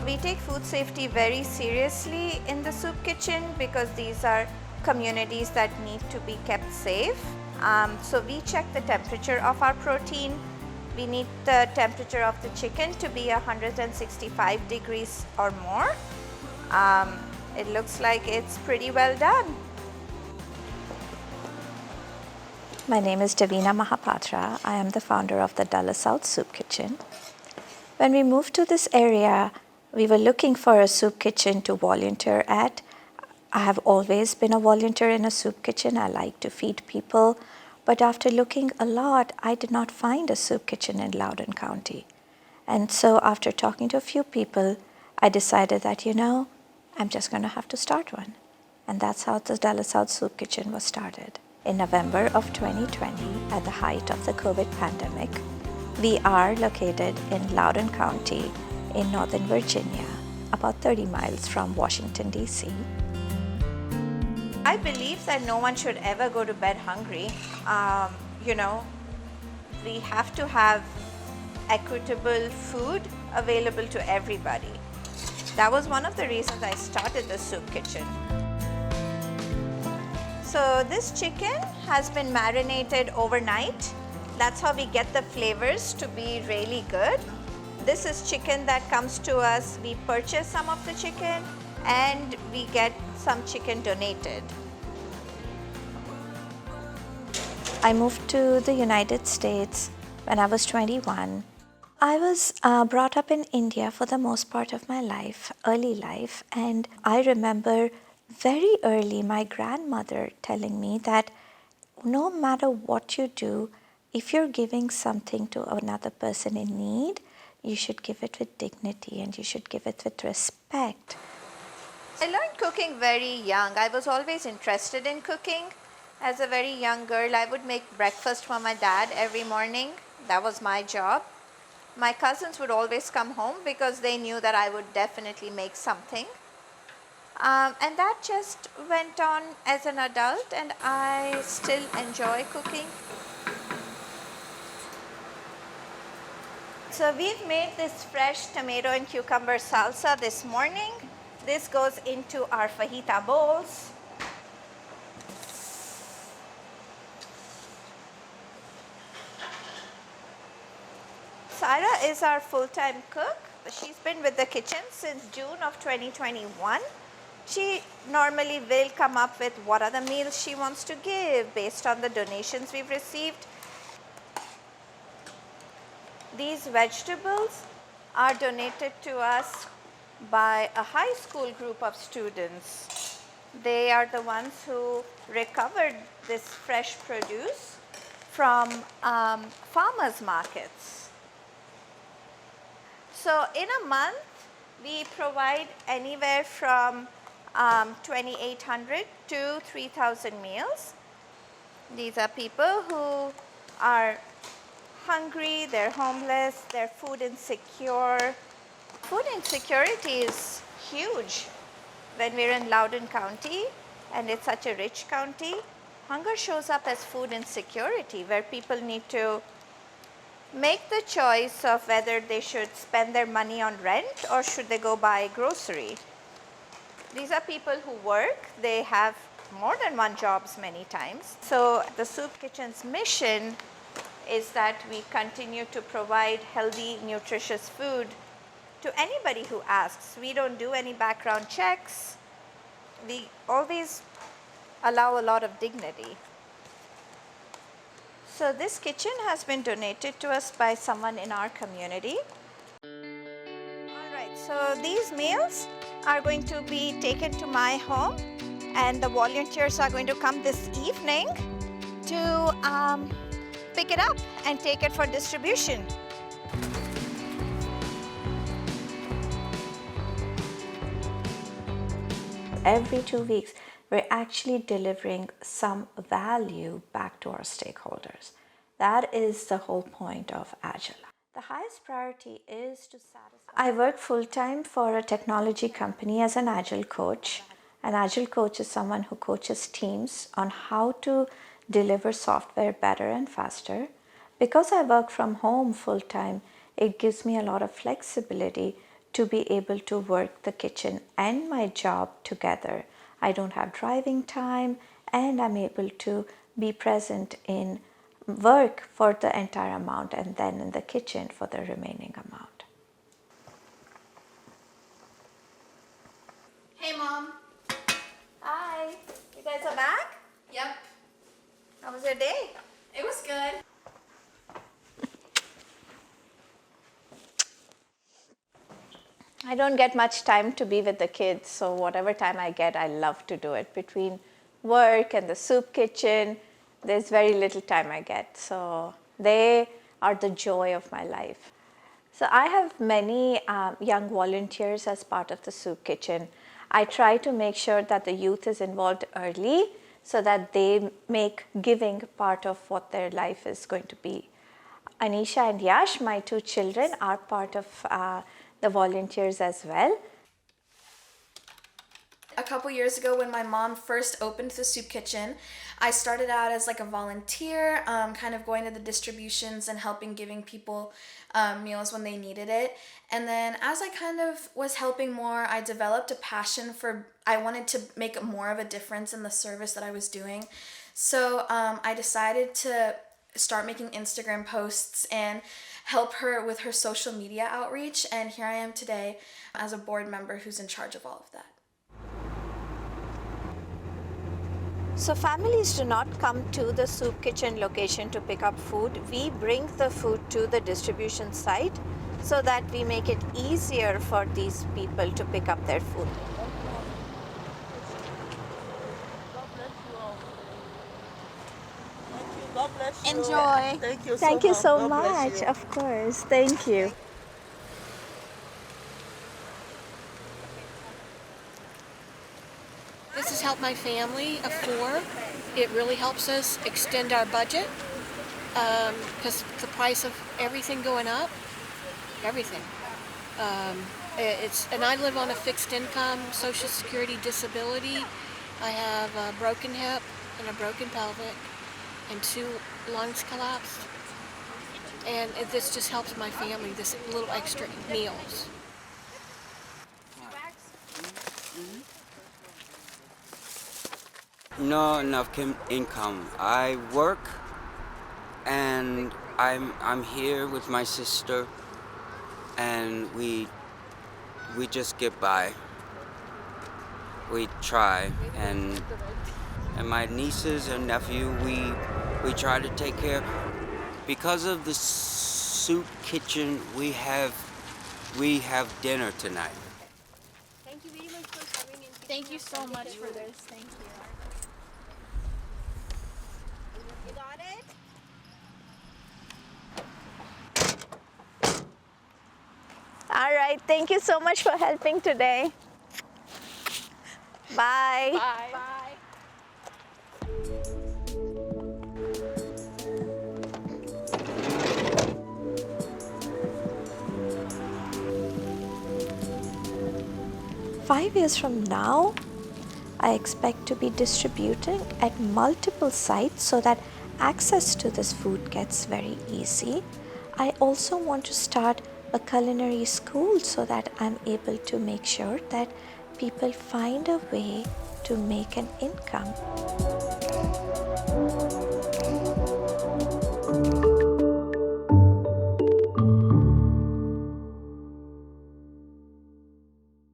We take food safety very seriously in the soup kitchen because these are communities that need to be kept safe. So we check the temperature of our protein. We need the temperature of the chicken to be 165 degrees or more. It looks like it's pretty well done. My name is Devina Mahapatra. I am the founder of the Dulles South Soup Kitchen. When we moved to this area, we were looking for a soup kitchen to volunteer at. I have always been a volunteer in a soup kitchen. I like to feed people. But after looking a lot, I did not find a soup kitchen in Loudoun County. And so after talking to a few people, I decided that, I'm just going to have to start one. And that's how the Dulles South Soup Kitchen was started. In November of 2020, at the height of the COVID pandemic, we are located in Loudoun County in Northern Virginia, about 30 miles from Washington, D.C. I believe that no one should ever go to bed hungry. We have to have equitable food available to everybody. That was one of the reasons I started the soup kitchen. So this chicken has been marinated overnight. That's how we get the flavors to be really good. This is chicken that comes to us. We purchase some of the chicken and we get some chicken donated. I moved to the United States when I was 21. I was brought up in India for the most part of my life, early life, and I remember very early my grandmother telling me that no matter what you do, if you're giving something to another person in need, you should give it with dignity and you should give it with respect. I learned cooking very young. I was always interested in cooking. As a very young girl, I would make breakfast for my dad every morning. That was my job. My cousins would always come home because they knew that I would definitely make something. And that just went on as an adult, and I still enjoy cooking. So we've made this fresh tomato and cucumber salsa this morning. This goes into our fajita bowls. Sarah is our full-time cook. She's been with the kitchen since June of 2021. She normally will come up with what are the meals she wants to give based on the donations we've received. These vegetables are donated to us by a high school group of students. They are the ones who recovered this fresh produce from farmers markets. So in a month, we provide anywhere from 2,800 to 3,000 meals. These are people who are hungry, they're homeless, they're food insecure. Food insecurity is huge. When we're in Loudoun County, and it's such a rich county, hunger shows up as food insecurity, where people need to make the choice of whether they should spend their money on rent or should they go buy grocery. These are people who work. They have more than one jobs many times. So the soup kitchen's mission is that we continue to provide healthy, nutritious food to anybody who asks. We don't do any background checks. We always allow a lot of dignity. So this kitchen has been donated to us by someone in our community. All right, so these meals are going to be taken to my home, and the volunteers are going to come this evening to pick it up and take it for distribution. Every 2 weeks, we're actually delivering some value back to our stakeholders. That is the whole point of Agile. The highest priority is to satisfy. I work full-time for a technology company as an Agile coach. An Agile coach is someone who coaches teams on how to deliver software better and faster. Because I work from home full-time, it gives me a lot of flexibility to be able to work the kitchen and my job together. I don't have driving time, and I'm able to be present in work for the entire amount and then in the kitchen for the remaining amount. Hey, Mom. Hi, you guys are back? Yep. How was your day? It was good. I don't get much time to be with the kids, so whatever time I get, I love to do it. Between work and the soup kitchen, there's very little time I get. So they are the joy of my life. So I have many young volunteers as part of the soup kitchen. I try to make sure that the youth is involved early so that they make giving part of what their life is going to be. Anisha and Yash, my two children, are part of the volunteers as well. A couple years ago when my mom first opened the soup kitchen, I started out as like a volunteer, kind of going to the distributions and helping giving people meals when they needed it. And then as I kind of was helping more, I developed a passion I wanted to make more of a difference in the service that I was doing. So I decided to start making Instagram posts and help her with her social media outreach. And here I am today as a board member who's in charge of all of that. So families do not come to the soup kitchen location to pick up food. We bring the food to the distribution site so that we make it easier for these people to pick up their food. God bless you. Enjoy. Thank you so so much. God bless much. you. Of course. Thank you. This has helped my family of 4. It really helps us extend our budget because the price of everything going up, everything. And I live on a fixed income, Social Security disability. I have a broken hip and a broken pelvic and 2 lungs collapsed. And this just helps my family, this little extra meals. No enough income. I work, and I'm here with my sister, and we just get by. We try, and my nieces and nephew, we try to take care. Because of the soup kitchen, we have dinner tonight. Thank you very much for coming. Thank you so much for this. Thank you. You got it? All right. Thank you so much for helping today. Bye. Bye. Bye. 5 years from now, I expect to be distributing at multiple sites so that access to this food gets very easy. I also want to start a culinary school so that I'm able to make sure that people find a way to make an income.